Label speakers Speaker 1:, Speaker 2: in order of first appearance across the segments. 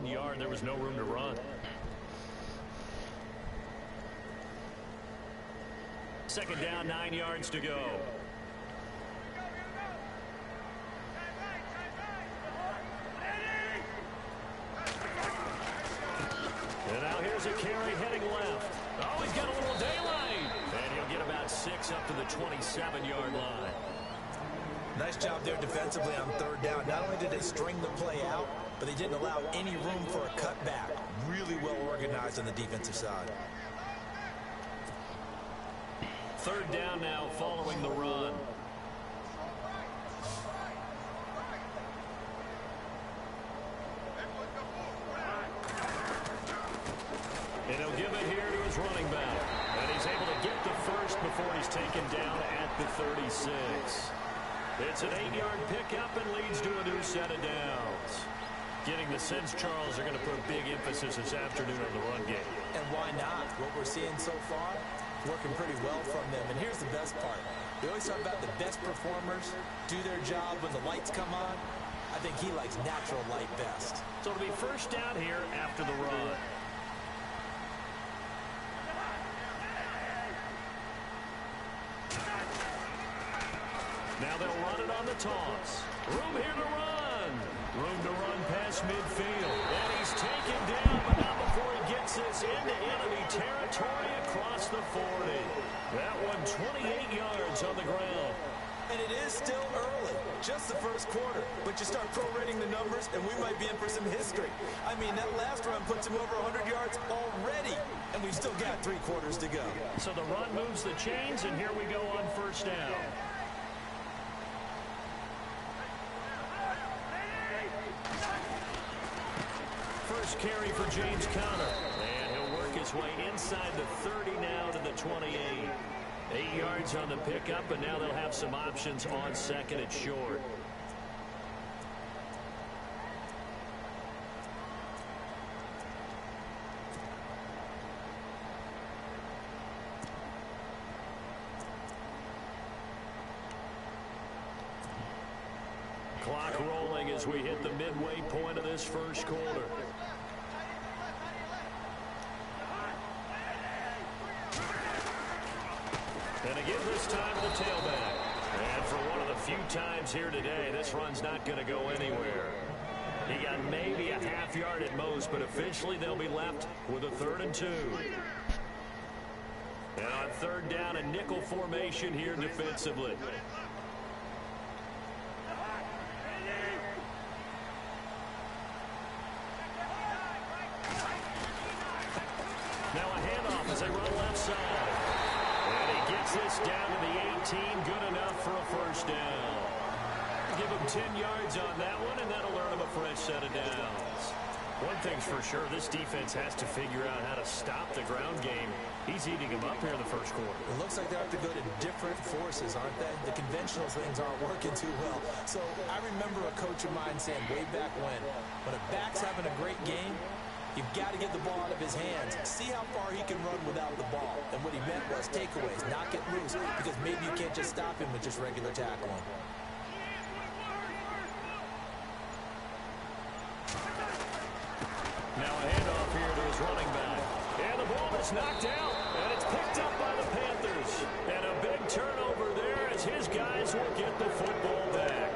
Speaker 1: 1 yard. There was no room to run. Second down, 9 yards to go. And now here's a carry heading left. Oh, he's got a little daylight. And he'll get about 6 up to the 27-yard line.
Speaker 2: Nice job there defensively on third down. Not only did they string the play out, but they didn't allow any room for a cutback. Really well organized on the defensive side.
Speaker 1: Third down now following the run. And he'll give it here to his running back. And he's able to get the first before he's taken down at the 36. It's an 8-yard pickup and leads to a new set of downs. Getting the sense, Charles, are going to put a big emphasis this afternoon on the run game.
Speaker 2: And why not? What we're seeing so far, working pretty well from them. And here's the best part. We always talk about the best performers do their job when the lights come on. I think he likes natural light best.
Speaker 1: So it'll be first down here after the run. Now they'll run it on the toss. Room here to run. Room to run past midfield. And he's taken down, but not before he gets this into enemy territory across the 40. That one 28 yards on the ground.
Speaker 2: And it is still early, just the first quarter. But you start prorating the numbers, and we might be in for some history. I mean, that last run puts him over 100 yards already, and we've still got 3 quarters to go.
Speaker 1: So the run moves the chains, and here we go on first down. First carry for James Conner. And he'll work his way inside the 30 now to the 28. 8 yards on the pickup, and now they'll have some options on second and short. Clock rolling as we hit the midway point of this first quarter. And again this time the tailback. And for one of the few times here today, this run's not going to go anywhere. He got maybe a half yard at most, but officially they'll be left with a 3rd and 2. And on third down, a nickel formation here defensively. Now a handoff as they run left side. And he gets this down to the 18. Good enough for a first down. Give him 10 yards on that one, and that'll earn him a fresh set of downs. One thing's for sure, this defense has to figure out how to stop the ground game. He's eating him up here in the first quarter.
Speaker 2: It looks like they have to go to different forces, aren't they? The conventional things aren't working too well. So I remember a coach of mine saying way back when a back's having a great game, you've got to get the ball out of his hands. See how far he can run without the ball. And what he meant was takeaways, not get loose, because maybe you can't just stop him with just regular tackling.
Speaker 1: Now a handoff here to his running back. And the ball is knocked out, and it's picked up by the Panthers. And a big turnover there as his guys will get the football back.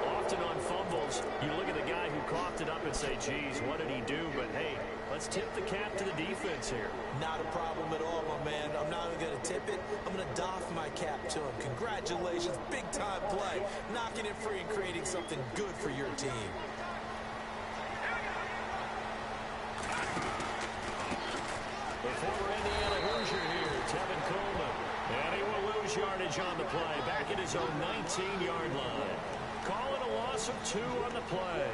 Speaker 1: Often on fumbles, you look at the guy who coughed it up and say, geez, what did he do? But, hey, let's tip the cap to the defense here.
Speaker 2: Not a problem at all, my man. I'm not even going to tip it. I'm going to doff my cap to him. Congratulations, big-time play. Knocking it free and creating something good for your team.
Speaker 1: Former Indiana Hoosier here, Tevin Coleman. And he will lose yardage on the play, back at his own 19-yard line. Calling a loss of 2 on the play.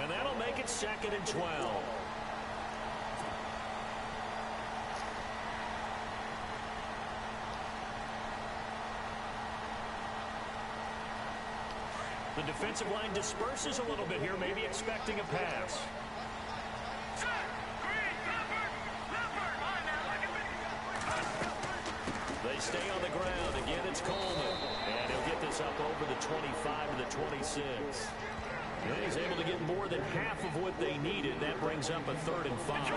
Speaker 1: And that'll make it 2nd and 12. The defensive line disperses a little bit here, maybe expecting a pass. They stay on the ground. Again, it's Coleman. And he'll get this up over the 25 to the 26. And he's able to get more than half of what they needed. That brings up a 3rd and 5.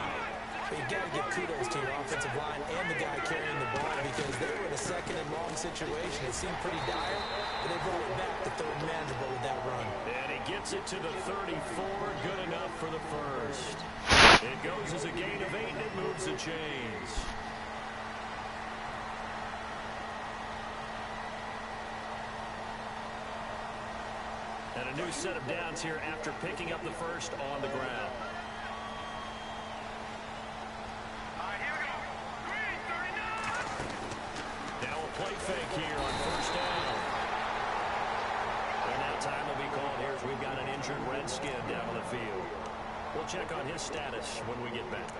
Speaker 2: You've got to give kudos to your offensive line and the guy carrying the ball because they were in a 2nd and long situation. It seemed pretty dire, but they brought it back to 3rd and manageable with that run.
Speaker 1: And he gets it to the 34. Good enough for the first. It goes as a gain of 8, and it moves the chains. And a new set of downs here after picking up the first on the ground. Now a play fake here on 1st down. And now time will be called here as we've got an injured Redskin down on the field. We'll check on his status when we get back.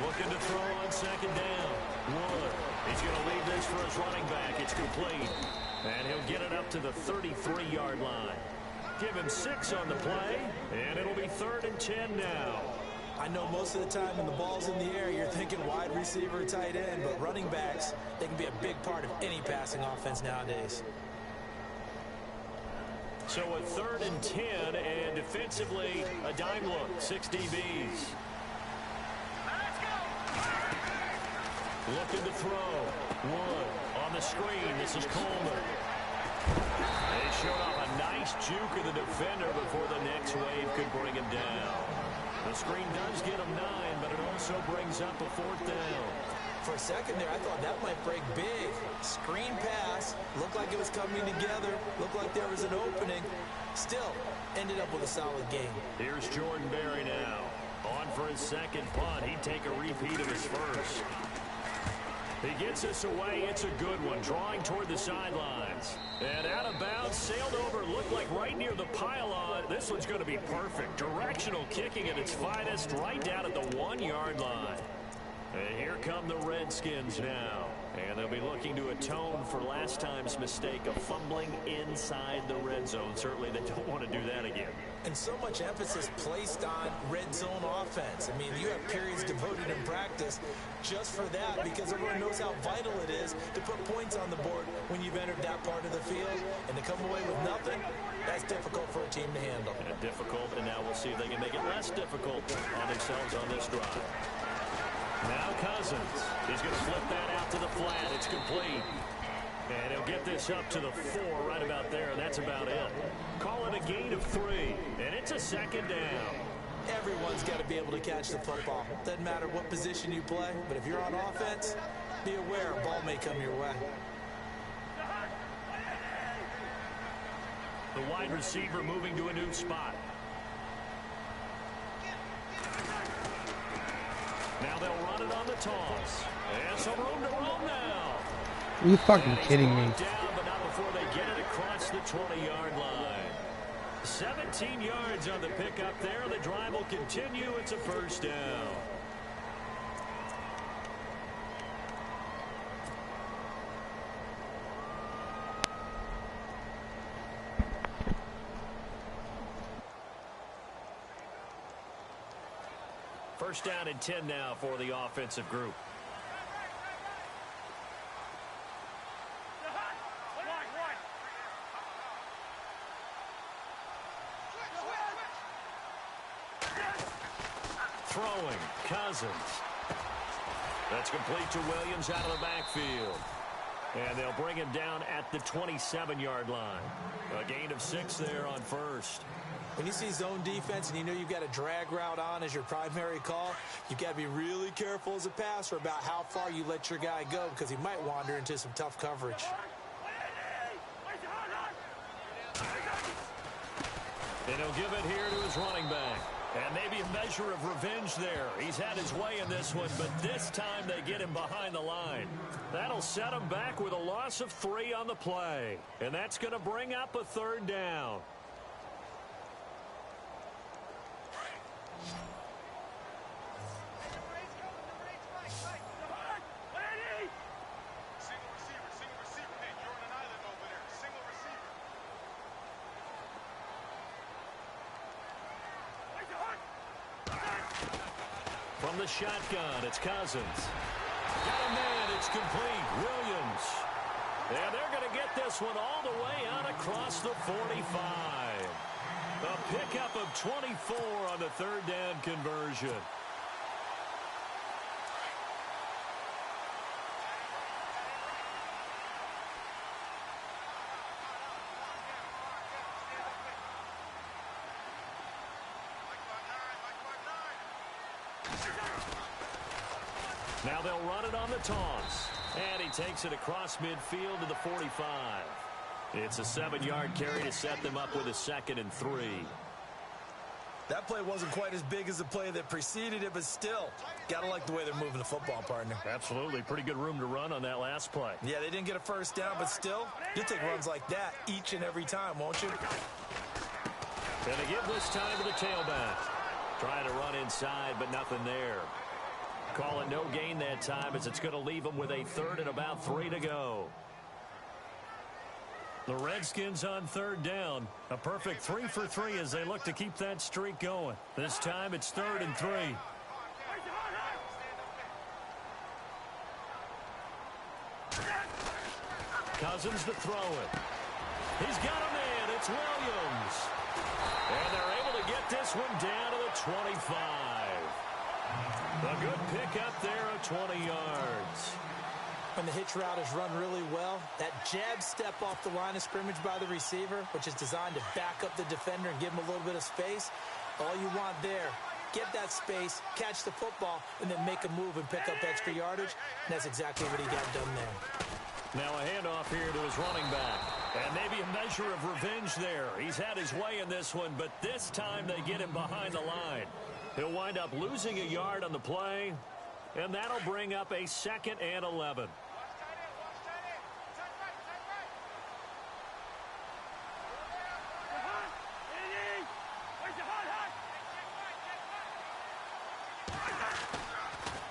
Speaker 1: Looking to throw on 2nd down. Wood. He's going to leave this for his running back. It's complete. And he'll get it up to the 33-yard line. Give him 6 on the play, and it'll be 3rd and 10 now.
Speaker 2: I know most of the time when the ball's in the air, you're thinking wide receiver, tight end, but running backs, they can be a big part of any passing offense nowadays.
Speaker 1: So a 3rd and 10, and defensively, a dime look, 6 DBs. Looking to throw. Wood on the screen. This is Coleman. They showed off a nice juke of the defender before the next wave could bring him down. The screen does get him 9, but it also brings up a 4th down.
Speaker 2: For a second there, I thought that might break big. Screen pass. Looked like it was coming together. Looked like there was an opening. Still, ended up with a solid game.
Speaker 1: Here's Jordan Berry now. On for his 2nd punt. He'd take a repeat of his first. He gets this away. It's a good one. Drawing toward the sidelines. And out of bounds, sailed over, looked like right near the pylon. This one's going to be perfect. Directional kicking at its finest, right down at the 1-yard line. And here come the Redskins now. And they'll be looking to atone for last time's mistake of fumbling inside the red zone. Certainly they don't want to do that again.
Speaker 2: And so much emphasis placed on red zone offense. I mean, you have periods devoted in practice just for that because everyone knows how vital it is to put points on the board when you've entered that part of the field. And to come away with nothing, that's difficult for a team to handle.
Speaker 1: And difficult, and now we'll see if they can make it less difficult on themselves on this drive. Now Cousins. He's going to flip that out to the flat. It's complete. And he'll get this up to the 4 right about there, and that's about it. Call it a gain of 3, and it's a 2nd down.
Speaker 2: Everyone's got to be able to catch the football. Doesn't matter what position you play, but if you're on offense, be aware a ball may come your way.
Speaker 1: The wide receiver moving to a new spot. Now they'll run it on the toss. And some room to roam now.
Speaker 3: Are you fucking kidding me?
Speaker 1: Down, but not before they get it across the 20-yard line. 17 yards on the pickup there. The drive will continue. It's a 1st down. First down and 10 now for the offensive group. Throwing, Cousins. That's complete to Williams out of the backfield. And they'll bring him down at the 27-yard line. A gain of 6 there on 1st.
Speaker 2: When you see zone defense and you know you've got a drag route on as your primary call, you've got to be really careful as a passer about how far you let your guy go because he might wander into some tough coverage.
Speaker 1: And he'll give it here to his running back. And maybe a measure of revenge there. He's had his way in this one, but this time they get him behind the line. That'll set him back with a loss of 3 on the play. And that's going to bring up a 3rd down. From the shotgun, it's Cousins. Got a man, it's complete. Williams. And they're going to get this one all the way out across the 45. A pickup of 24 on the 3rd down conversion. Now they'll run it on the toss. And he takes it across midfield to the 45. It's a 7-yard carry to set them up with a 2nd and 3.
Speaker 2: That play wasn't quite as big as the play that preceded it, but still, gotta like the way they're moving the football, partner.
Speaker 1: Absolutely. Pretty good room to run on that last play.
Speaker 2: Yeah, they didn't get a 1st down, but still, you'll take runs like that each and every time, won't you?
Speaker 1: And they give this time to the tailback. Trying to run inside, but nothing there. Call it no gain that time as it's going to leave them with a 3rd and about 3 to go. The Redskins on 3rd down. A perfect 3 for 3 as they look to keep that streak going. This time it's 3rd and 3. Cousins to throw it. He's got a man. It's Williams. And they're able to get this one down to the 25. A good pickup there of 20 yards.
Speaker 2: When the hitch route is run really well, that jab step off the line of scrimmage by the receiver, which is designed to back up the defender and give him a little bit of space, all you want there, get that space, catch the football, and then make a move and pick up extra yardage. And that's exactly what he got done there.
Speaker 1: Now a handoff here to his running back. And maybe a measure of revenge there. He's had his way in this one, but this time they get him behind the line. He'll wind up losing a yard on the play, and that'll bring up a 2nd and 11.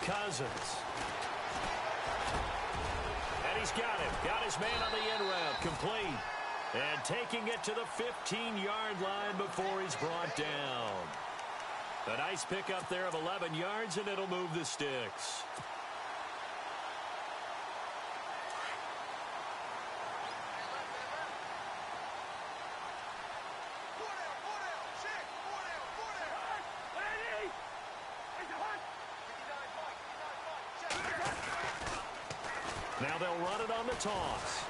Speaker 1: Cousins. And he's got him. Got his man on the end route. Complete. And taking it to the 15-yard line before he's brought down. A nice pickup there of 11 yards, and it'll move the sticks. Now they'll run it on the toss.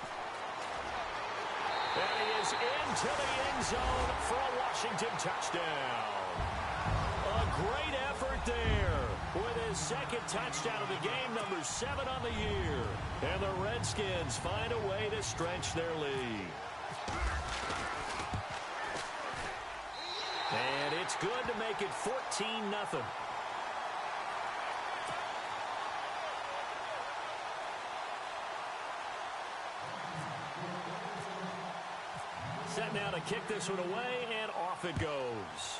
Speaker 1: And he is into the end zone for a Washington touchdown. A great effort there with his 2nd touchdown of the game, number 7 on the year. And the Redskins find a way to stretch their lead. And it's good to make it 14-0. Set now to kick this one away, and off it goes.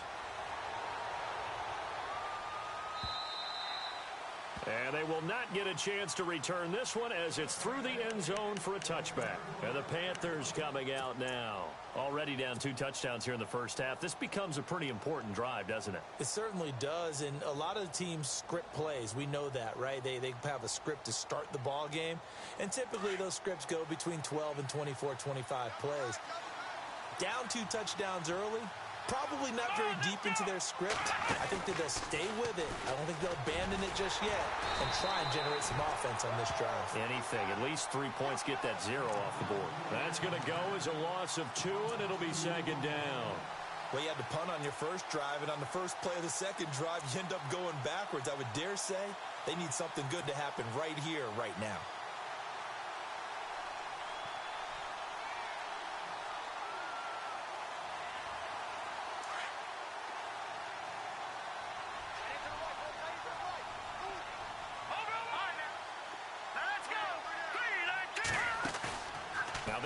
Speaker 1: And they will not get a chance to return this one as it's through the end zone for a touchback. And the Panthers coming out now. Already down 2 touchdowns here in the first half. This becomes a pretty important drive, doesn't it?
Speaker 2: It certainly does, and a lot of teams script plays. We know that, right? They have a script to start the ball game, and typically those scripts go between 12 and 24, 25 plays. Down 2 touchdowns early, probably not very deep into their script. I think that they'll stay with it. I don't think they'll abandon it just yet and try and generate some offense on this drive.
Speaker 1: Anything. At least 3 points, get that 0 off the board. That's going to go as a loss of 2, and it'll be 2nd down.
Speaker 2: Well, you had to punt on your first drive, and on the first play of the second drive, you end up going backwards. I would dare say they need something good to happen right here, right now.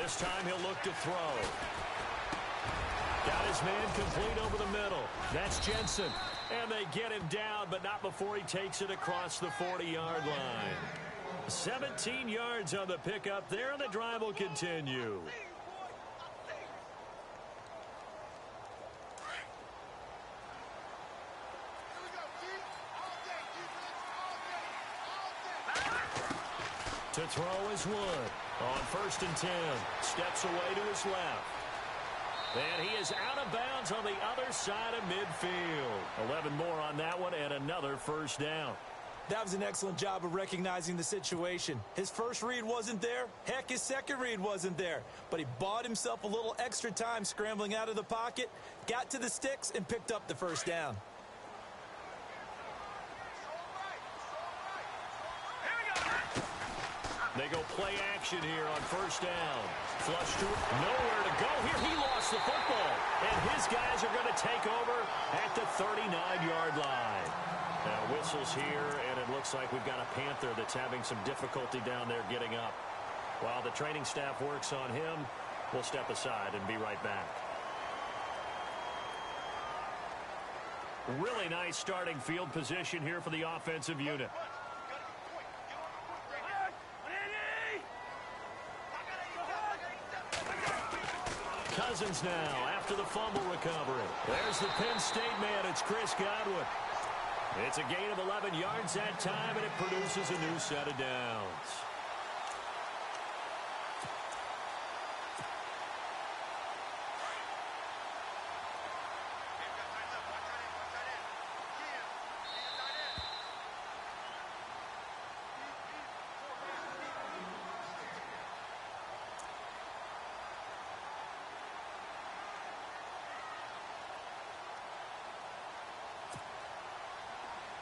Speaker 1: this time he'll look to throw. Got his man complete over the middle. That's Jensen. And they get him down, but not before he takes it across the 40-yard line. 17 yards on the pickup there, and the drive will continue. To throw is Wood. On 1st and 10. Steps away to his left. And he is out of bounds on the other side of midfield. 11 more on that one and another first down.
Speaker 2: That was an excellent job of recognizing the situation. His first read wasn't there. Heck, his second read wasn't there. But he bought himself a little extra time scrambling out of the pocket, got to the sticks, and picked up the first down.
Speaker 1: They go play action here on 1st down. Flush to nowhere to go here. He lost the football. And his guys are going to take over at the 39-yard line. Now whistles here, and it looks like we've got a Panther that's having some difficulty down there getting up. While the training staff works on him, we'll step aside and be right back. Really nice starting field position here for the offensive unit. Cousins now after the fumble recovery. There's the Penn State man. It's Chris Godwin. It's a gain of 11 yards that time, and it produces a new set of downs.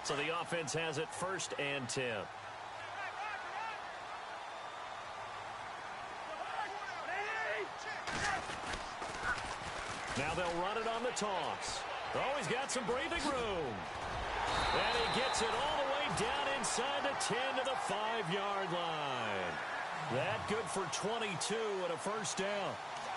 Speaker 1: So the offense has it 1st and 10. Now they'll run it on the toss. Oh, he's got some breathing room. And he gets it all the way down inside the 10 to the 5-yard line. That good for 22 and a first down.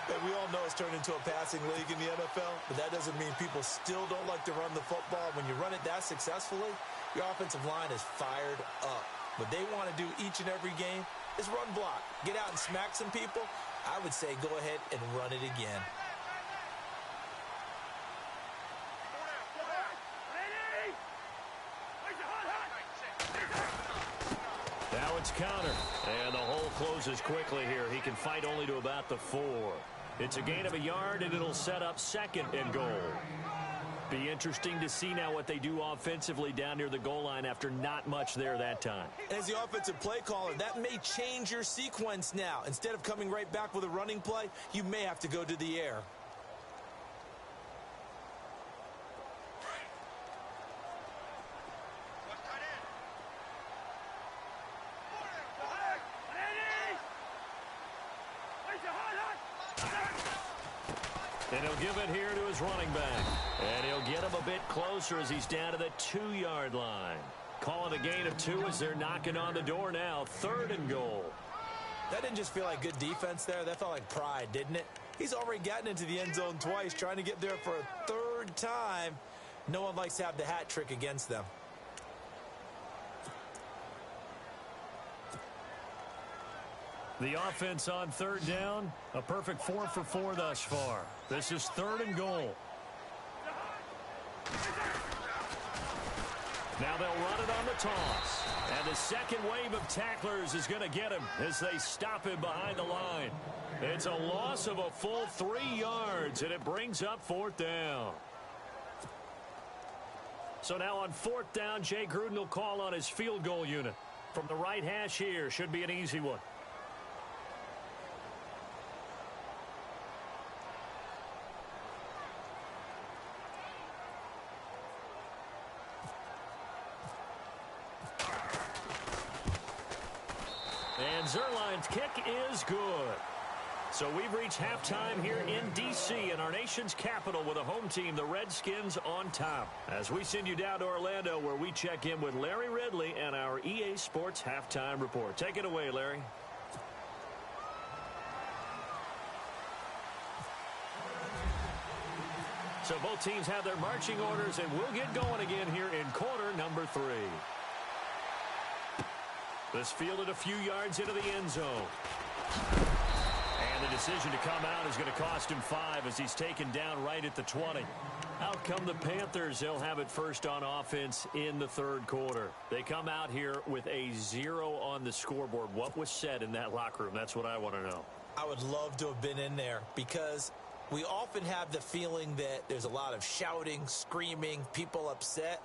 Speaker 2: And we all know it's turned into a passing league in the NFL, but that doesn't mean people still don't like to run the football. When you run it that successfully, your offensive line is fired up. What they want to do each and every game is run block. Get out and smack some people. I would say go ahead and run it again.
Speaker 1: Now it's counter, and the hole closes quickly here. He can fight only to about the 4. It's a gain of a yard, and it'll set up 2nd and goal. Be interesting to see now what they do offensively down near the goal line after not much there that time.
Speaker 2: As the offensive play caller, that may change your sequence now. Instead of coming right back with a running play, you may have to go to the air.
Speaker 1: And he'll give it here to his running back. And he'll get him a bit closer as he's down to the 2-yard line. Calling a gain of 2 as they're knocking on the door now. 3rd and goal.
Speaker 2: That didn't just feel like good defense there. That felt like pride, didn't it? He's already gotten into the end zone twice, trying to get there for a 3rd time. No one likes to have the hat trick against them.
Speaker 1: The offense on 3rd down, a perfect 4 for 4 thus far. This is 3rd and goal. Now they'll run it on the toss. And the second wave of tacklers is going to get him as they stop him behind the line. It's a loss of a full 3 yards, and it brings up 4th down. So now on 4th down, Jay Gruden will call on his field goal unit. From the right hash here, should be an easy one. And Zerline's kick is good. So we've reached halftime here in D.C. in our nation's capital with a home team, the Redskins, on top. As we send you down to Orlando where we check in with Larry Ridley and our EA Sports Halftime Report. Take it away, Larry. So both teams have their marching orders, and we'll get going again here in quarter number 3. This fielded a few yards into the end zone. And the decision to come out is going to cost him 5 as he's taken down right at the 20. Out come the Panthers. They'll have it first on offense in the third quarter. They come out here with a 0 on the scoreboard. What was said in that locker room? That's what I want to know.
Speaker 2: I would love to have been in there because we often have the feeling that there's a lot of shouting, screaming, people upset.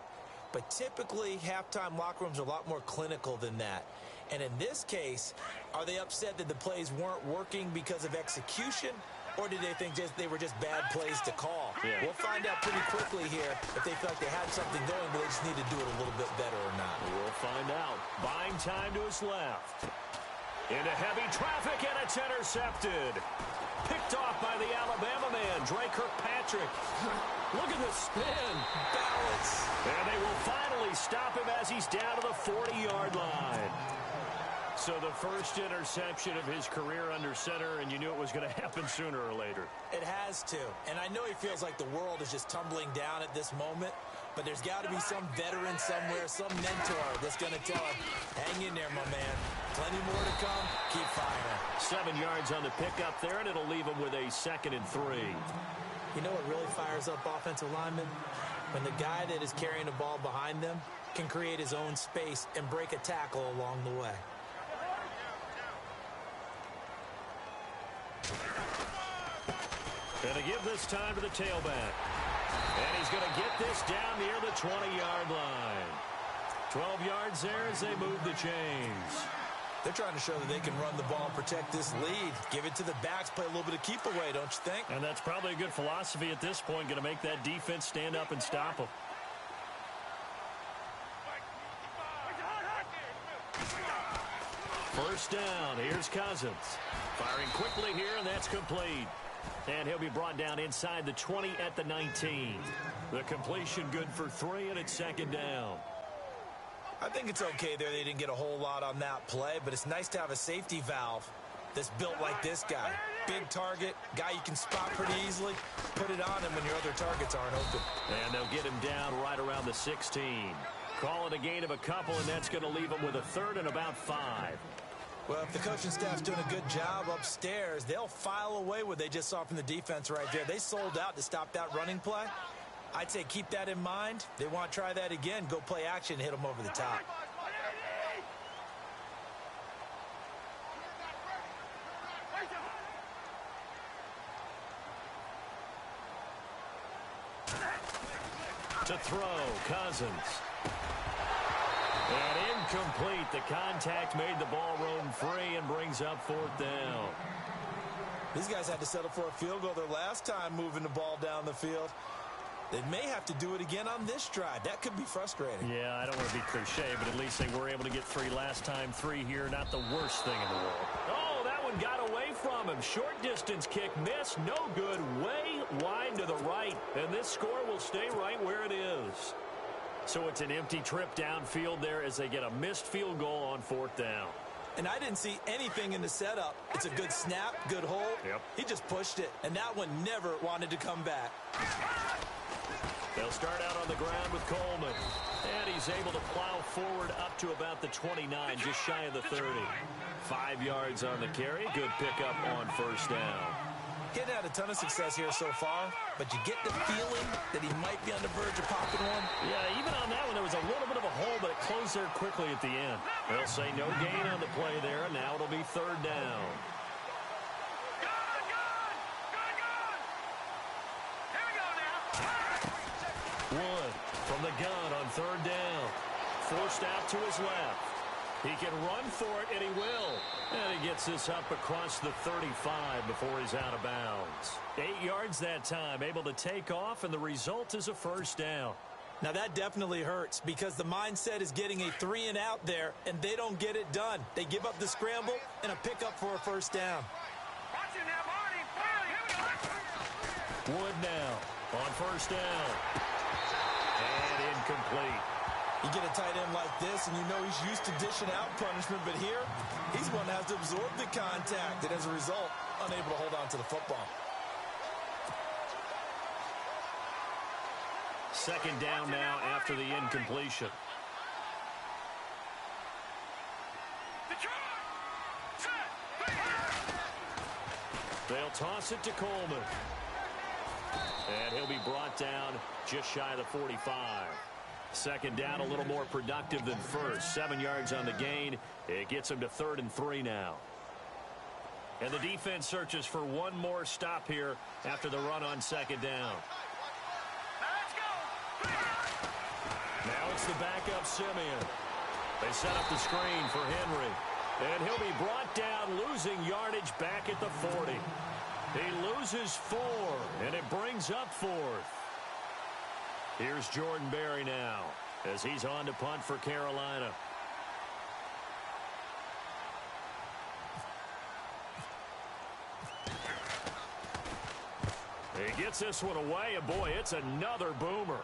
Speaker 2: But typically, halftime locker rooms are a lot more clinical than that. And in this case, are they upset that the plays weren't working because of execution? Or did they think they were just bad plays to call?
Speaker 1: Yeah.
Speaker 2: We'll find out pretty quickly here if they feel like they had something going, but they just need to do it a little bit better or not.
Speaker 1: We'll find out. Buying time to his left. Into heavy traffic, and it's intercepted. Picked off by the Alabama man, Dre Kirkpatrick. Look at the spin.
Speaker 2: Balance.
Speaker 1: And they will finally stop him as he's down to the 40-yard line. So the first interception of his career under center, and you knew it was going to happen sooner or later.
Speaker 2: It has to. And I know he feels like the world is just tumbling down at this moment, but there's got to be some veteran somewhere, some mentor that's going to tell him, hang in there, my man. Plenty more to come. Keep firing.
Speaker 1: 7 yards on the pickup there, and it'll leave him with a 2nd and 3.
Speaker 2: You know what really fires up offensive linemen? When the guy that is carrying the ball behind them can create his own space and break a tackle along the way.
Speaker 1: And to give this time to the tailback. And he's going to get this down near the 20-yard line. 12 yards there as they move the chains.
Speaker 2: They're trying to show that they can run the ball and protect this lead. Give it to the backs, play a little bit of keep away, don't you think?
Speaker 1: And that's probably a good philosophy at this point, going to make that defense stand up and stop them. First down, here's Cousins. Firing quickly here, and that's complete. And he'll be brought down inside the 20 at the 19. The completion good for 3, and it's 2nd down.
Speaker 2: I think it's okay there. They didn't get a whole lot on that play, but it's nice to have a safety valve that's built like this guy. Big target, guy you can spot pretty easily. Put it on him when your other targets aren't open.
Speaker 1: And they'll get him down right around the 16. Call it a gain of a couple, and that's going to leave him with a 3rd and about 5.
Speaker 2: Well, if the coaching staff's doing a good job upstairs, they'll file away what they just saw from the defense right there. They sold out to stop that running play. I'd say keep that in mind. They want to try that again. Go play action, hit them over the top.
Speaker 1: To throw, Cousins. And incomplete. The contact made the ball roam free and brings up 4th down.
Speaker 2: These guys had to settle for a field goal their last time moving the ball down the field. They may have to do it again on this drive. That could be frustrating.
Speaker 1: Yeah, I don't want to be cliche, but at least they were able to get 3 last time. 3 here, not the worst thing in the world. Oh, that one got away from him. Short distance kick, miss, no good. Way wide to the right, and this score will stay right where it is. So it's an empty trip downfield there as they get a missed field goal on 4th down.
Speaker 2: And I didn't see anything in the setup. It's a good snap, good hold.
Speaker 1: Yep.
Speaker 2: He just pushed it, and that one never wanted to come back.
Speaker 1: They'll start out on the ground with Coleman. And he's able to plow forward up to about the 29, just shy of the 30. 5 yards on the carry. Good pickup on 1st down.
Speaker 2: Getting had a ton of success here so far, but you get the feeling that he might be on the verge of popping one.
Speaker 1: Yeah, even on that one, there was a little bit of a hole, but it closed there quickly at the end. They'll say no gain on the play there, and now it'll be 3rd down. Wood from the gun on 3rd down. Forced out to his left. He can run for it, and he will. And he gets this up across the 35 before he's out of bounds. 8 yards that time, able to take off, and the result is a 1st down.
Speaker 2: Now that definitely hurts because the mindset is getting a 3 and out there, and they don't get it done. They give up the scramble and a pickup for a 1st down.
Speaker 1: Wood now on 1st down. And incomplete.
Speaker 2: You get a tight end like this, and you know he's used to dishing out punishment, but here, he's one that has to absorb the contact, and as a result, unable to hold on to the football.
Speaker 1: Second down now after the incompletion. They'll toss it to Coleman. And he'll be brought down just shy of the 45. Second down a little more productive than first. 7 yards on the gain. It gets him to 3rd and 3 now. And the defense searches for one more stop here after the run on second down. Now it's the backup Simeon. They set up the screen for Henry. And he'll be brought down, losing yardage back at the 40. He loses 4, and it brings up 4th. Here's Jordan Berry now as he's on to punt for Carolina. He gets this one away, and boy, it's another boomer.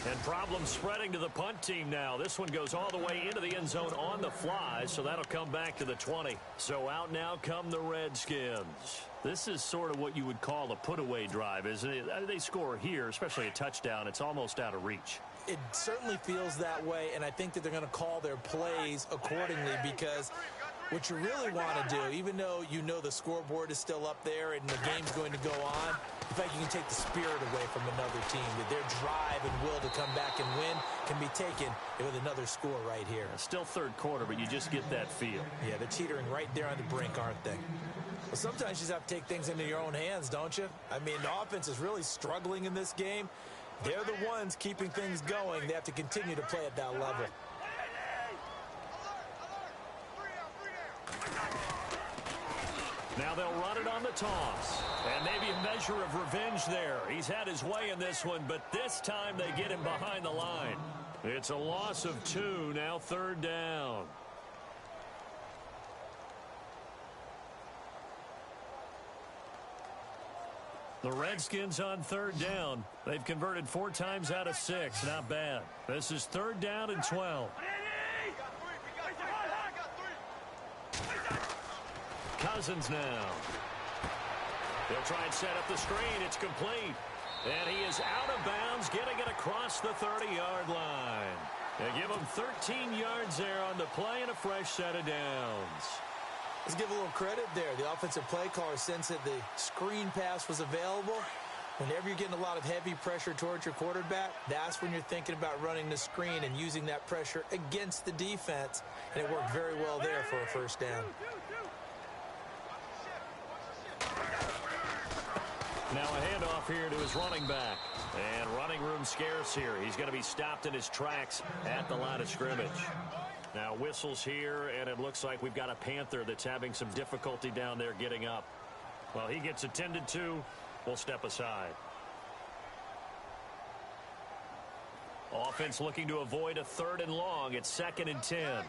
Speaker 1: And problems spreading to the punt team now. This one goes all the way into the end zone on the fly, so that'll come back to the 20. So out now come the Redskins. This is sort of what you would call a put-away drive, isn't it? They score here, especially a touchdown. It's almost out of reach.
Speaker 2: It certainly feels that way, and I think that they're going to call their plays accordingly, because what you really want to do, even though you know the scoreboard is still up there and the game's going to go on, in fact, you can take the spirit away from another team, that their drive and will to come back and win can be taken with another score right here.
Speaker 1: Still third quarter, but you just get that feel.
Speaker 2: Yeah, they're teetering right there on the brink, aren't they? Well, sometimes you just have to take things into your own hands, don't you? I mean, the offense is really struggling in this game. They're the ones keeping things going. They have to continue to play at that level.
Speaker 1: Now they'll run it on the toss. And maybe a measure of revenge there. He's had his way in this one, but this time they get him behind the line. It's a loss of 2, now 3rd down. The Redskins on 3rd down. They've converted 4 times out of 6. Not bad. This is 3rd down and 12. Cousins now. They'll try and set up the screen. It's complete. And he is out of bounds, getting it across the 30-yard line. They give him 13 yards there on the play and a fresh set of downs.
Speaker 2: Let's give a little credit there. The offensive play caller sensed that the screen pass was available. Whenever you're getting a lot of heavy pressure towards your quarterback, that's when you're thinking about running the screen and using that pressure against the defense. And it worked very well there for a first down.
Speaker 1: Now a handoff here to his running back. And running room scarce here. He's going to be stopped in his tracks at the line of scrimmage. Now whistles here, and it looks like we've got a Panther that's having some difficulty down there getting up. Well, he gets attended to. We'll step aside. Offense looking to avoid a 3rd and long. It's 2nd and 10.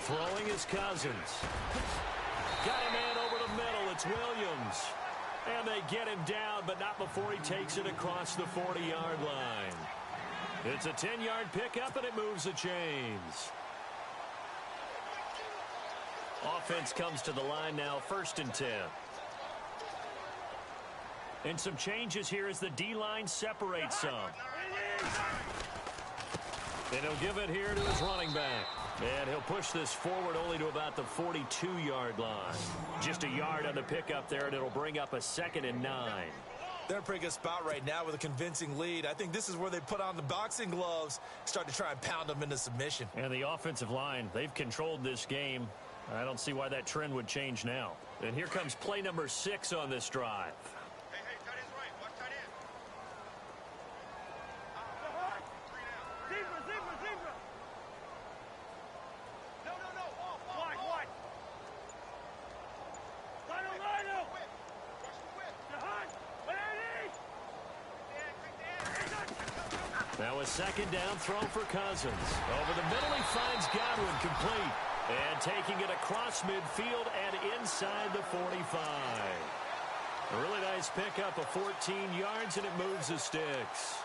Speaker 1: Throwing is Cousins. Got a man over the middle. It's Williams. And they get him down, but not before he takes it across the 40-yard line. It's a 10-yard pickup, and it moves the chains. Offense comes to the line now, 1st and 10. And some changes here as the D-line separates some. And he'll give it here to his running back. And he'll push this forward only to about the 42-yard line. Just a yard on the pickup there, and it'll bring up a 2nd and 9.
Speaker 2: They're in a pretty good spot right now with a convincing lead. I think this is where they put on the boxing gloves, start to try and pound them into submission.
Speaker 1: And the offensive line, they've controlled this game. I don't see why that trend would change now. And here comes play number 6 on this drive. Now a second down throw for Cousins. Over the middle, he finds Godwin complete. And taking it across midfield and inside the 45. A really nice pickup of 14 yards, and it moves the sticks.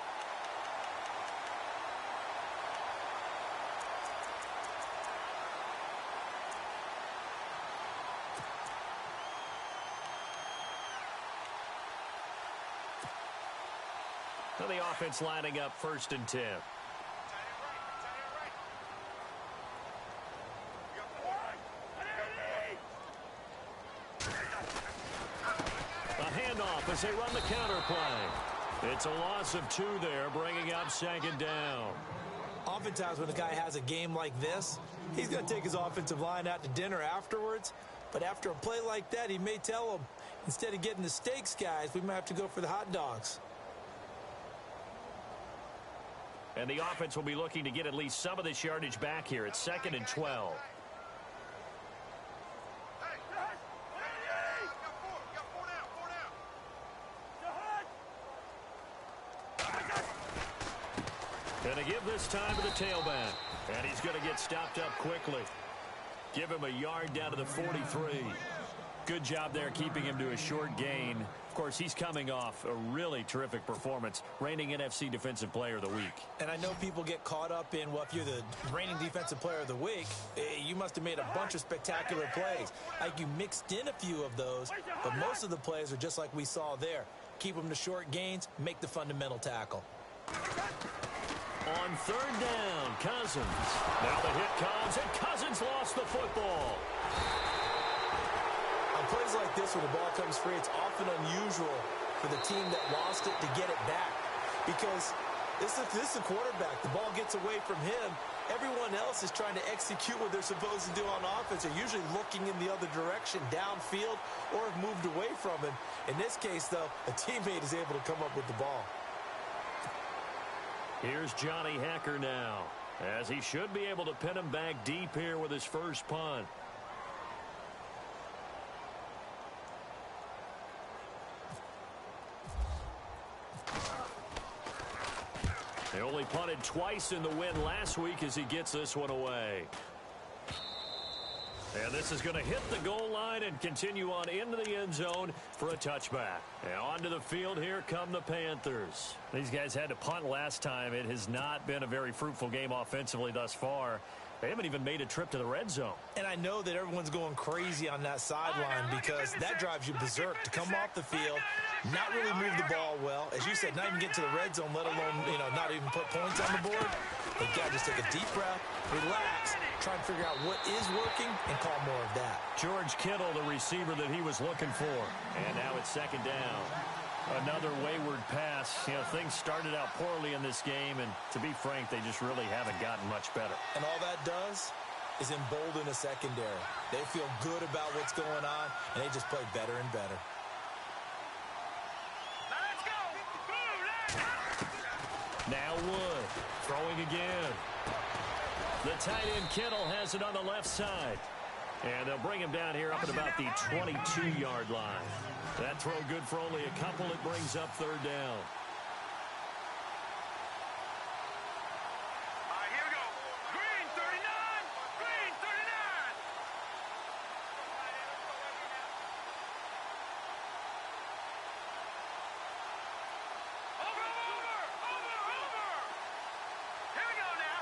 Speaker 1: Now the offense lining up 1st and 10. As they run the counter play. It's a loss of 2 there, bringing up 2nd down.
Speaker 2: Oftentimes when a guy has a game like this, he's going to take his offensive line out to dinner afterwards. But after a play like that, he may tell them, instead of getting the steaks, guys, we might have to go for the hot dogs.
Speaker 1: And the offense will be looking to get at least some of this yardage back here. It's 2nd and 12. Going to give this time to the tailback. And he's going to get stopped up quickly. Give him a yard down to the 43. Good job there keeping him to a short gain. Of course, he's coming off a really terrific performance, reigning NFC Defensive Player of the Week.
Speaker 2: And I know people get caught up in, well, if you're the reigning Defensive Player of the Week, you must have made a bunch of spectacular plays. Like you mixed in a few of those, but most of the plays are just like we saw there. Keep them to short gains, make the fundamental tackle.
Speaker 1: On 3rd down, Cousins. Now the hit comes, and Cousins lost the football.
Speaker 2: On plays like this, when the ball comes free, it's often unusual for the team that lost it to get it back. Because this is a quarterback. The ball gets away from him. Everyone else is trying to execute what they're supposed to do on offense. They're usually looking in the other direction, downfield, or have moved away from him. In this case, though, a teammate is able to come up with the ball.
Speaker 1: Here's Johnny Hecker now, as he should be able to pin him back deep here with his first punt. They only punted twice in the win last week as he gets this one away. And this is going to hit the goal line and continue on into the end zone for a touchback. And onto the field, here come the Panthers. These guys had to punt last time. It has not been a very fruitful game offensively thus far. They haven't even made a trip to the red zone.
Speaker 2: And I know that everyone's going crazy on that sideline because that drives you berserk to come off the field, not really move the ball well. As you said, not even get to the red zone, let alone, not even put points on the board. They got to just take a deep breath, relax, try and figure out what is working, and call more of that.
Speaker 1: George Kittle, the receiver that he was looking for. And now it's 2nd down. Another wayward pass. Things started out poorly in this game, and to be frank, they just really haven't gotten much better.
Speaker 2: And all that does is embolden a secondary. They feel good about what's going on, and they just play better and better.
Speaker 4: Let's go!
Speaker 1: Now Wood, throwing again. The tight end Kittle has it on the left side. And they'll bring him down here up at about the 22-yard line. That throw good for only a couple. It brings up 3rd down.
Speaker 4: All right, here we go. Green 39. Green 39. Over. Here we go now.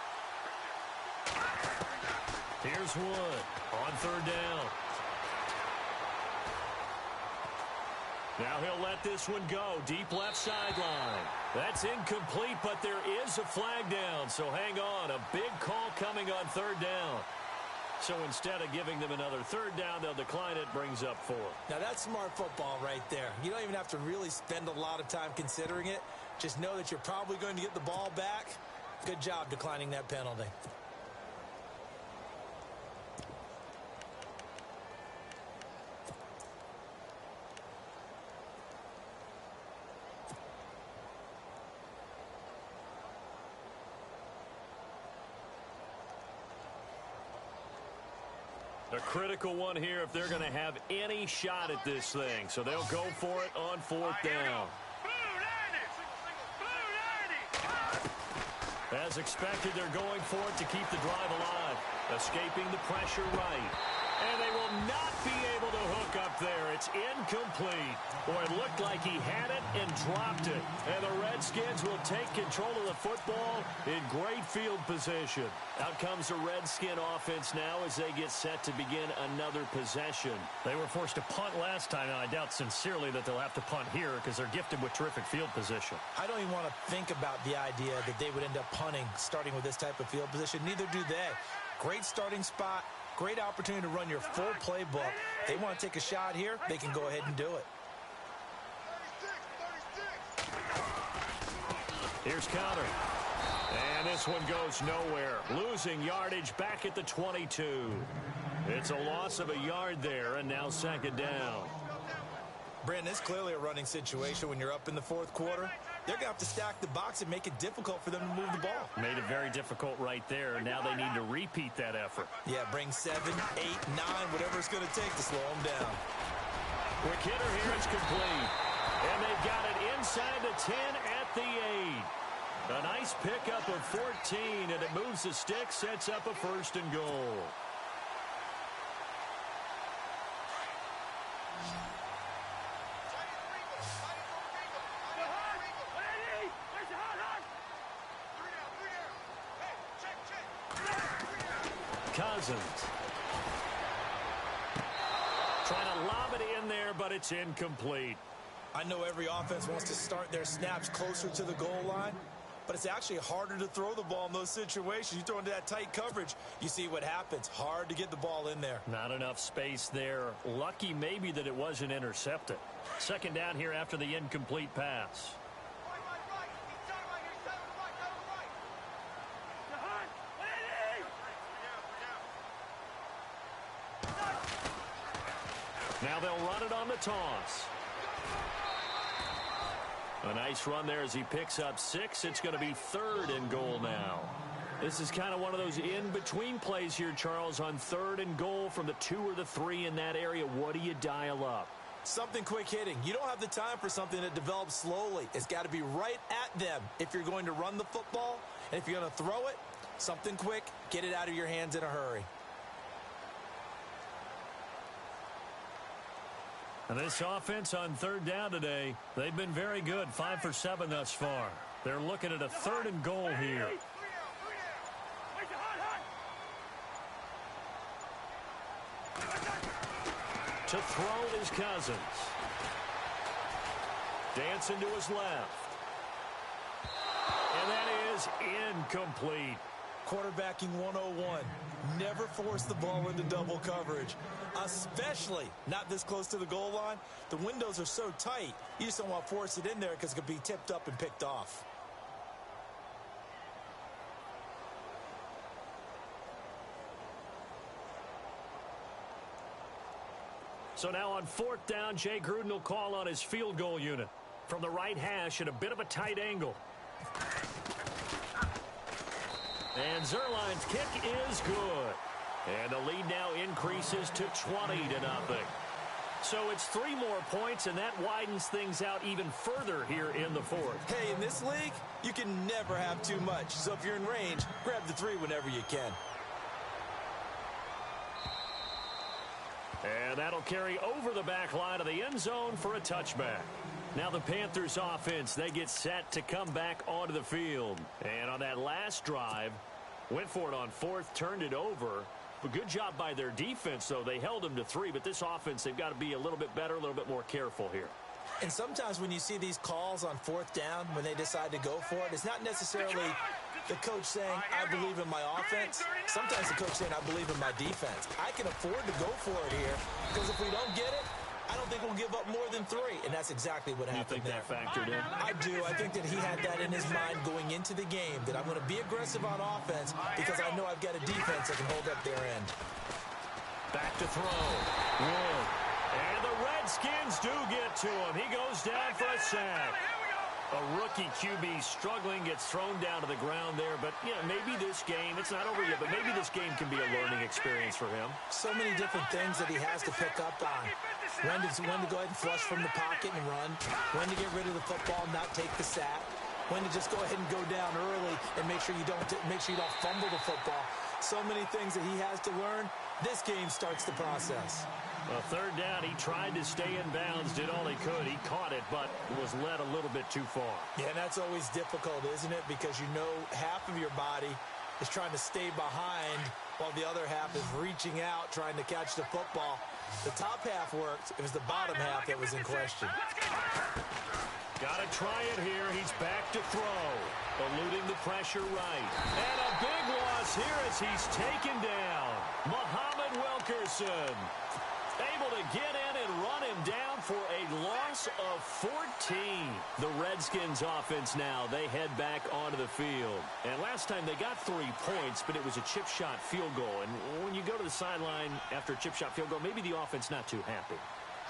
Speaker 1: Here's Wood on 3rd down. Now he'll let this one go. Deep left sideline. That's incomplete, but there is a flag down. So hang on. A big call coming on 3rd down. So instead of giving them another 3rd down, they'll decline it. Brings up 4.
Speaker 2: Now that's smart football right there. You don't even have to really spend a lot of time considering it. Just know that you're probably going to get the ball back. Good job declining that penalty.
Speaker 1: A critical one here if they're going to have any shot at this thing. So they'll go for it on 4th down.
Speaker 4: Blue 90. Blue 90.
Speaker 1: As expected, they're going for it to keep the drive alive. Escaping the pressure right. And they will not be able to hook up there. It's incomplete. Boy, it looked like he had it and dropped it. And the Redskins will take control of the football in great field position. Out comes the Redskin offense now as they get set to begin another possession.
Speaker 5: They were forced to punt last time, and I doubt sincerely that they'll have to punt here because they're gifted with terrific field position.
Speaker 2: I don't even want to think about the idea that they would end up punting starting with this type of field position. Neither do they. Great starting spot. Great opportunity to run your full playbook. They want to take a shot here, they can go ahead and do it.
Speaker 1: Here's counter. And this one goes nowhere. Losing yardage back at the 22. It's a loss of a yard there, and now second down.
Speaker 2: Brandon, it's clearly a running situation when you're up in the fourth quarter. They're going to have to stack the box and make it difficult for them to move the ball.
Speaker 5: Made it very difficult right there. Now they need to repeat that effort.
Speaker 2: Yeah, bring 7, 8, 9, whatever it's going to take to slow them down.
Speaker 1: Quick hitter here, it's complete. And they've got it inside the 10 at the 8. A nice pickup of 14, and it moves the stick, sets up a first and goal. Cousins. Trying to lob it in there, but it's incomplete.
Speaker 2: I know every offense wants to start their snaps closer to the goal line, but it's actually harder to throw the ball in those situations. You throw into that tight coverage, you see what happens. Hard to get the ball in there.
Speaker 5: Not enough space there. Lucky maybe that it wasn't intercepted. Second down here after the incomplete pass.
Speaker 1: Now they'll run it on the toss. A nice run there as he picks up 6. It's going to be third and goal now. This is kind of one of those in-between plays here, Charles, on third and goal from the 2 or the 3 in that area. What do you dial up?
Speaker 2: Something quick hitting. You don't have the time for something that develops slowly. It's got to be right at them if you're going to run the football. And if you're going to throw it, something quick, get it out of your hands in a hurry.
Speaker 5: And this offense on third down today, they've been very good. 5 for 7 thus far. They're looking at a third and goal here.
Speaker 1: To throw is Cousins. Dancing to his left. And that is incomplete.
Speaker 2: Quarterbacking 101. Never force the ball into double coverage, especially not this close to the goal line. The windows are so tight, you just don't want to force it in there because it could be tipped up and picked off.
Speaker 1: So now on fourth down, Jay Gruden will call on his field goal unit. From the right hash at a bit of a tight angle. And Zerline's kick is good. And the lead now increases to 20-0. So it's 3 more points, and that widens things out even further here in the fourth.
Speaker 2: Hey, in this league, you can never have too much. So if you're in range, grab the 3 whenever you can.
Speaker 1: And that'll carry over the back line of the end zone for a touchback. Now the Panthers offense, they get set to come back onto the field. And on that last drive, went for it on fourth, turned it over. But good job by their defense, though. They held them to 3, but this offense, they've got to be a little bit better, a little bit more careful here.
Speaker 2: And sometimes when you see these calls on fourth down, when they decide to go for it, it's not necessarily the coach saying, I believe in my offense. Sometimes the coach saying, I believe in my defense. I can afford to go for it here because if we don't get it, I don't think we'll give up more than 3, and that's exactly what happened there.
Speaker 1: You think that factored in?
Speaker 2: I do. I think that he had that in his mind going into the game, that I'm going to be aggressive on offense because I know I've got a defense that can hold up their end.
Speaker 1: Back to throw. Wood. And the Redskins do get to him. He goes down for a sack. A rookie QB struggling, gets thrown down to the ground there. But, yeah, maybe this game, it's not over yet, but maybe this game can be a learning experience for him.
Speaker 2: So many different things that he has to pick up on. When to go ahead and flush from the pocket and run. When to get rid of the football, not take the sack. when to just go ahead and go down early and make sure you don't fumble the football. So many things that he has to learn. This game starts the process.
Speaker 5: Well, third down, he tried to stay in bounds, did all he could. He caught it, but was led a little bit too far.
Speaker 2: Yeah, and that's always difficult, isn't it? Because you know half of your body is trying to stay behind while the other half is reaching out, trying to catch the football. The top half worked. It was the bottom half that was in question.
Speaker 5: Got to try it here. He's back to throw. Eluding the pressure right. And a big loss here as he's taken down. Muhammad Wilkerson able to get in and run him down for a loss of 14. The Redskins offense now, they head back onto the field. And last time they got 3 points, but it was a chip shot field goal. And when you go to the sideline after a chip shot field goal, maybe the offense not too happy.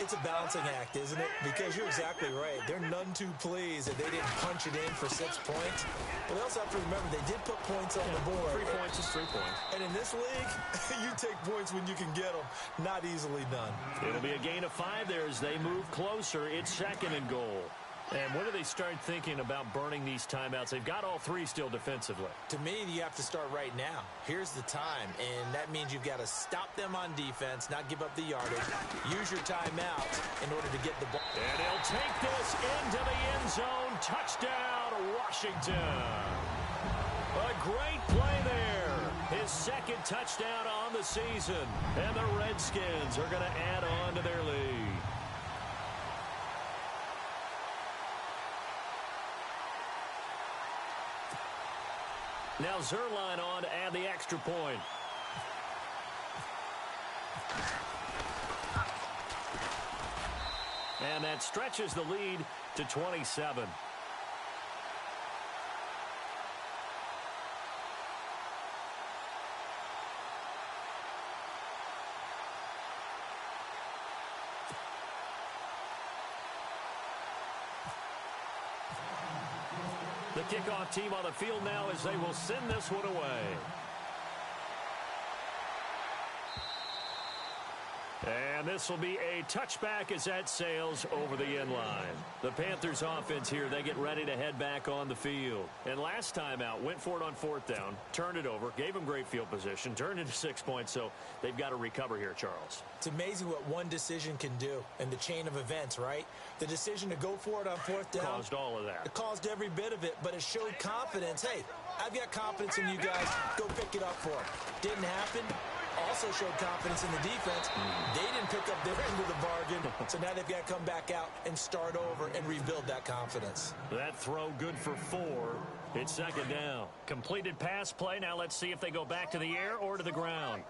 Speaker 2: It's a balancing act, isn't it? Because you're exactly right. They're none too pleased that they didn't punch it in for 6 points. But they also have to remember they did put points on the board.
Speaker 5: 3 points is 3 points.
Speaker 2: And in this league, you take points when you can get them. Not easily done.
Speaker 5: It'll be a gain of 5 there as they move closer. It's 2nd and goal. And when do they start thinking about burning these timeouts? They've got all 3 still defensively.
Speaker 2: To me, you have to start right now. Here's the time, and that means you've got to stop them on defense, not give up the yardage. Use your timeout in order to get the ball.
Speaker 5: And he'll take this into the end zone. Touchdown, Washington. A great play there. His 2nd touchdown on the season. And the Redskins are going to add on to their lead. Now Zerline on to add the extra point. And that stretches the lead to 27. The kickoff team on the field now as they will send this one away. And this will be a touchback as that sails over the end line. The Panthers offense here, they get ready to head back on the field. And last time out, went for it on 4th down, turned it over, gave them great field position, turned into 6 points, so they've got to recover here, Charles.
Speaker 2: It's amazing what one decision can do in the chain of events, right? The decision to go for it on 4th down.
Speaker 5: Caused all of that.
Speaker 2: It caused every bit of it, but it showed confidence. Hey, I've got confidence in you guys. Go pick it up for them. Didn't happen. Also showed confidence in the defense. They didn't pick up their end of the bargain, so now they've got to come back out and start over and rebuild that confidence.
Speaker 5: That throw good for 4. It's 2nd down. Completed pass play. Now let's see if they go back to the air or to the ground.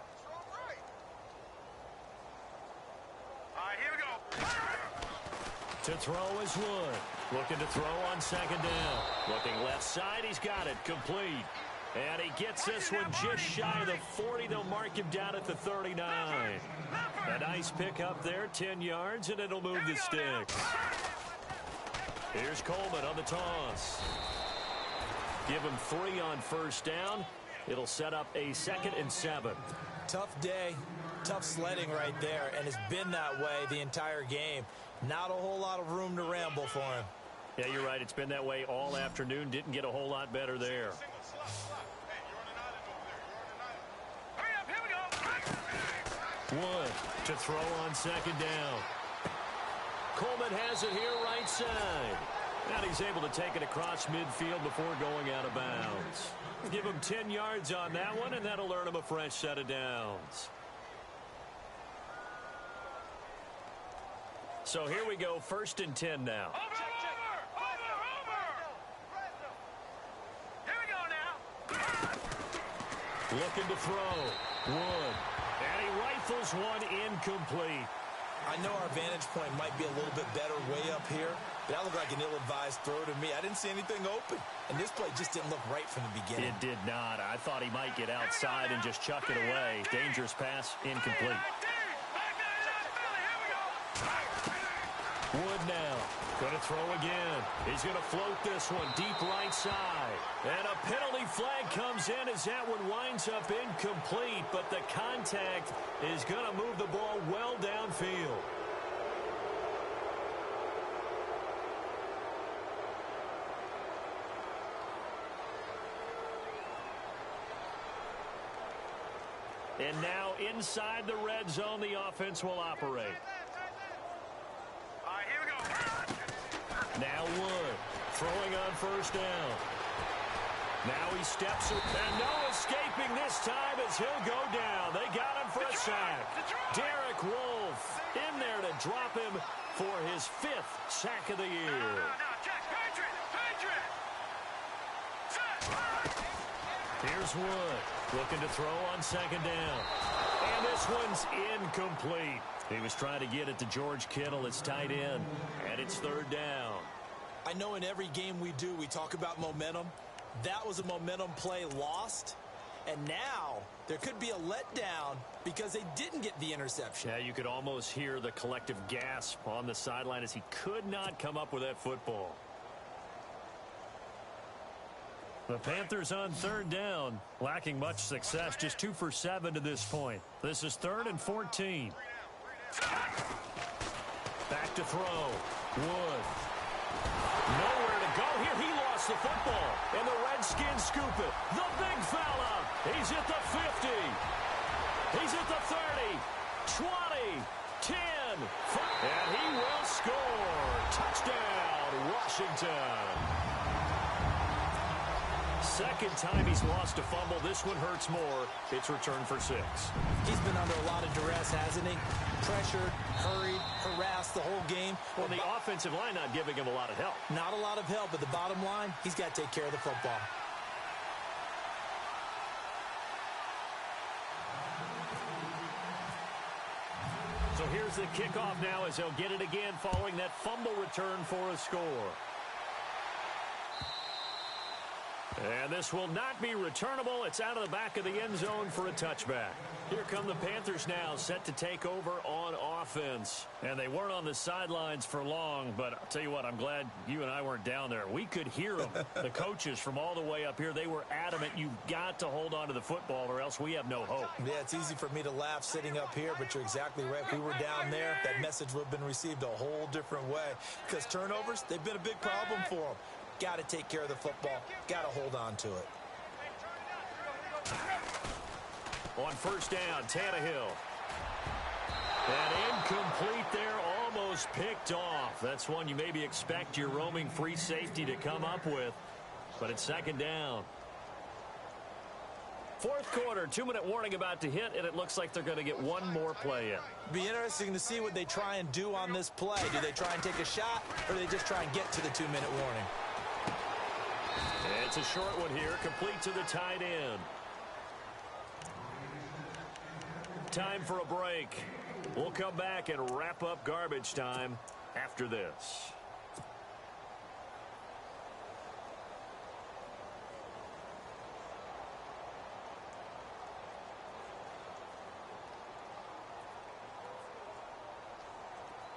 Speaker 4: All right, here we go.
Speaker 5: To throw is Wood. Looking to throw on 2nd down. Looking left side. He's got it. Complete. And he gets this one just shy of the 40. They'll mark him down at the 39. A nice pick up there, 10 yards, and it'll move the sticks. Here's Coleman on the toss. Give him 3 on 1st down. It'll set up a 2nd and 7.
Speaker 2: Tough day, tough sledding right there, and it's been that way the entire game. Not a whole lot of room to ramble for him.
Speaker 5: Yeah, you're right. It's been that way all afternoon. Didn't get a whole lot better there. Wood to throw on 2nd down. Coleman has it here right side. And he's able to take it across midfield before going out of bounds. Give him 10 yards on that one, and that'll earn him a fresh set of downs. So here we go, 1st and 10 now.
Speaker 4: Over! Here we go now.
Speaker 5: Looking to throw. Wood. And he rifles one incomplete.
Speaker 2: I know our vantage point might be a little bit better way up here, but that looked like an ill-advised throw to me. I didn't see anything open, and this play just didn't look right from the beginning.
Speaker 5: It did not. I thought he might get outside and just chuck it away. Dangerous pass, incomplete. Wood now. Going to throw again. He's going to float this one deep right side. And a penalty flag comes in as that one winds up incomplete, but the contact is going to move the ball well downfield. And now inside the red zone, the offense will operate.
Speaker 4: All right, here we go.
Speaker 5: Now Wood throwing on first down. Now he steps up, and no escaping this time as he'll go down. They got him for a sack. Derek Wolfe in there to drop him for his 5th sack of the year.
Speaker 4: Now, check. Patriot.
Speaker 5: Here's Wood looking to throw on second down. And this one's incomplete. He was trying to get it to George Kittle, his tight end, and it's 3rd down.
Speaker 2: I know in every game we do, we talk about momentum. That was a momentum play lost. And now there could be a letdown because they didn't get the interception.
Speaker 5: Yeah, you could almost hear the collective gasp on the sideline as he could not come up with that football. The Panthers on 3rd down, lacking much success, just 2 for 7 to this point. This is 3rd and 14. Back to throw. Wood. Nowhere to go here. He lost the football, and the Redskins scoop it. The big fella. He's at the 50. He's at the 30, 20, 10, 5, and he will score. Touchdown, Washington. Second time he's lost a fumble. This one hurts more. It's returned for 6.
Speaker 2: He's been under a lot of duress, hasn't he? Pressured, hurried, harassed the whole game.
Speaker 5: Well, the offensive line not giving him a lot of help.
Speaker 2: Not a lot of help, but the bottom line, he's got to take care of the football.
Speaker 5: So here's the kickoff now as they'll get it again following that fumble return for a score. And this will not be returnable. It's out of the back of the end zone for a touchback. Here come the Panthers now, set to take over on offense. And they weren't on the sidelines for long, but I'll tell you what, I'm glad you and I weren't down there. We could hear them. The coaches from all the way up here, they were adamant. You've got to hold on to the football or else we have no hope.
Speaker 2: Yeah, it's easy for me to laugh sitting up here, but you're exactly right. If we were down there, that message would have been received a whole different way. Because turnovers, they've been a big problem for them. Got to take care of the football. Got to hold on to it.
Speaker 5: On first down, Tannehill. And incomplete there, almost picked off. That's one you maybe expect your roaming free safety to come up with. But it's second down. Fourth quarter, 2-minute warning about to hit, and it looks like they're going to get one more play in.
Speaker 2: Be interesting to see what they try and do on this play. Do they try and take a shot, or do they just try and get to the 2-minute warning?
Speaker 5: It's a short one here, complete to the tight end. Time for a break. We'll come back and wrap up garbage time after this.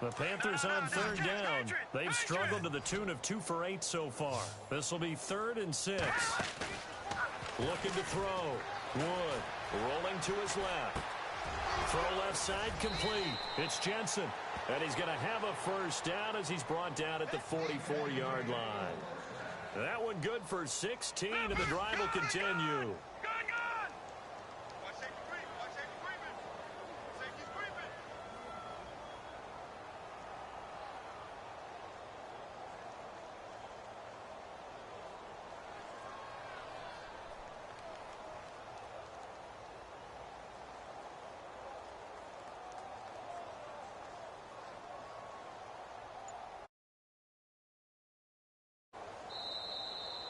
Speaker 5: The Panthers on third down. They've struggled to the tune of 2 for 8 so far. This will be 3rd and 6. Looking to throw. Wood rolling to his left. Throw left side complete. It's Jensen. And he's going to have a first down as he's brought down at the 44-yard line. That one good for 16, and the drive will continue.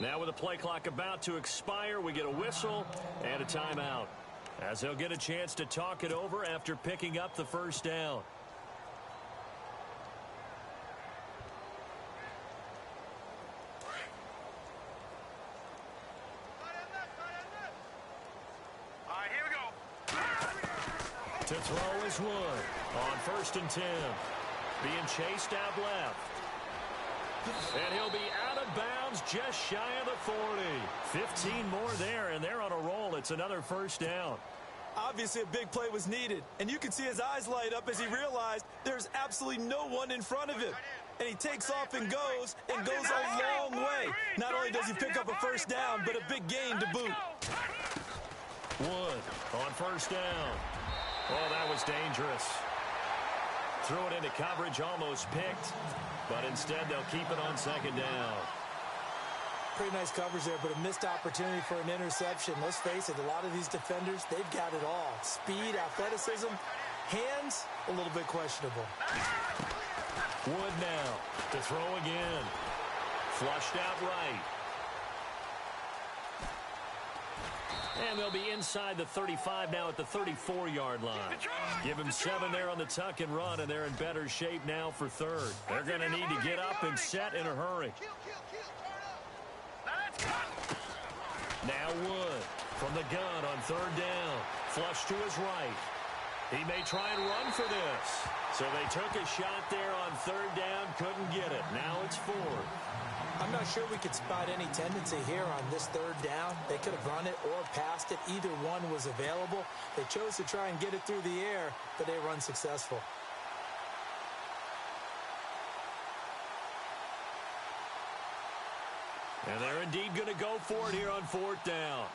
Speaker 5: Now with the play clock about to expire, we get a whistle and a timeout, as they'll get a chance to talk it over after picking up the first down.
Speaker 4: All right, here we go.
Speaker 5: To throw is Wood on 1st and 10. Being chased out left. And he'll be out of bounds just shy of the 40. 15 more there, and they're on a roll. It's another first down.
Speaker 2: Obviously, a big play was needed, and you can see his eyes light up as he realized there's absolutely no one in front of him. And he takes off and goes a long way. Not only does he pick up a first down, but a big gain to boot.
Speaker 5: Wood on first down. Oh, that was dangerous. Threw it into coverage, almost picked, but instead they'll keep it on second down.
Speaker 2: Pretty nice coverage there, but a missed opportunity for an interception. Let's face it, a lot of these defenders, they've got it all. Speed, athleticism, hands, a little bit questionable.
Speaker 5: Wood now to throw again. Flushed out right. And they'll be inside the 35 now at the 34-yard line. Give them 7 there on the tuck and run, and they're in better shape now for third. They're going to need to get up and set in a hurry. Now Wood from the gun on third down. Flush to his right. He may try and run for this. So they took a shot there on third down, couldn't get it. Now it's fourth.
Speaker 2: I'm not sure we could spot any tendency here on this third down. They could have run it or passed it. Either one was available. They chose to try and get it through the air, but they were unsuccessful.
Speaker 5: And they're indeed going to go for it here on fourth down.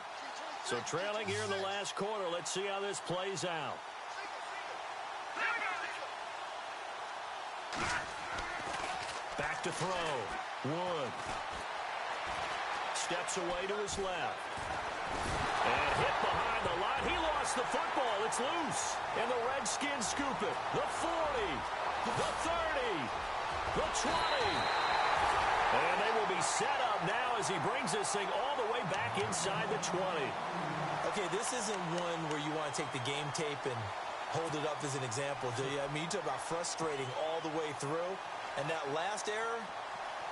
Speaker 5: So trailing here in the last quarter. Let's see how this plays out. Back to throw. Wood. Steps away to his left. And hit behind the line. He lost the football. It's loose. And the Redskins scoop it. The 40. The 30. The 20. And they will be set up now as he brings this thing all the way back inside the 20.
Speaker 2: Okay, this isn't one where you want to take the game tape and hold it up as an example, do you? I mean, you talk about frustrating all the way through. And that last error,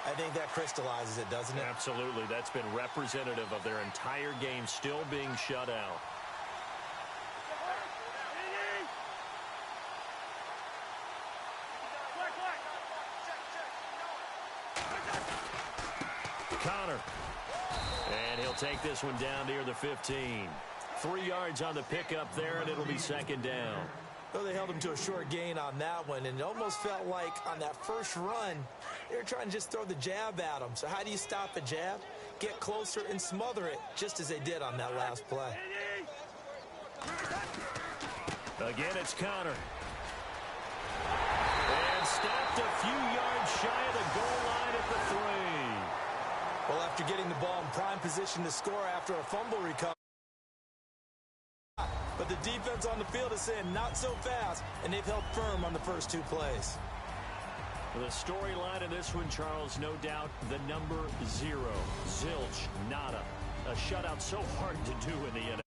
Speaker 2: I think that crystallizes it, doesn't it?
Speaker 5: Absolutely. That's been representative of their entire game still being shut out. Connor. And he'll take this one down near the 15. 3 yards on the pickup there, and it'll be second down.
Speaker 2: Well, they held him to a short gain on that one, and it almost felt like on that first run, they were trying to just throw the jab at him. So how do you stop a jab? Get closer and smother it, just as they did on that last play.
Speaker 5: Again, it's Connor. And stopped a few yards shy of the goal line at the 3.
Speaker 2: Well, after getting the ball in prime position to score after a fumble recovery, but the defense on the field is saying not so fast, and they've held firm on the first 2 plays.
Speaker 5: The storyline in this one, Charles, no doubt the number 0. Zilch, nada. A shutout so hard to do in the NFL.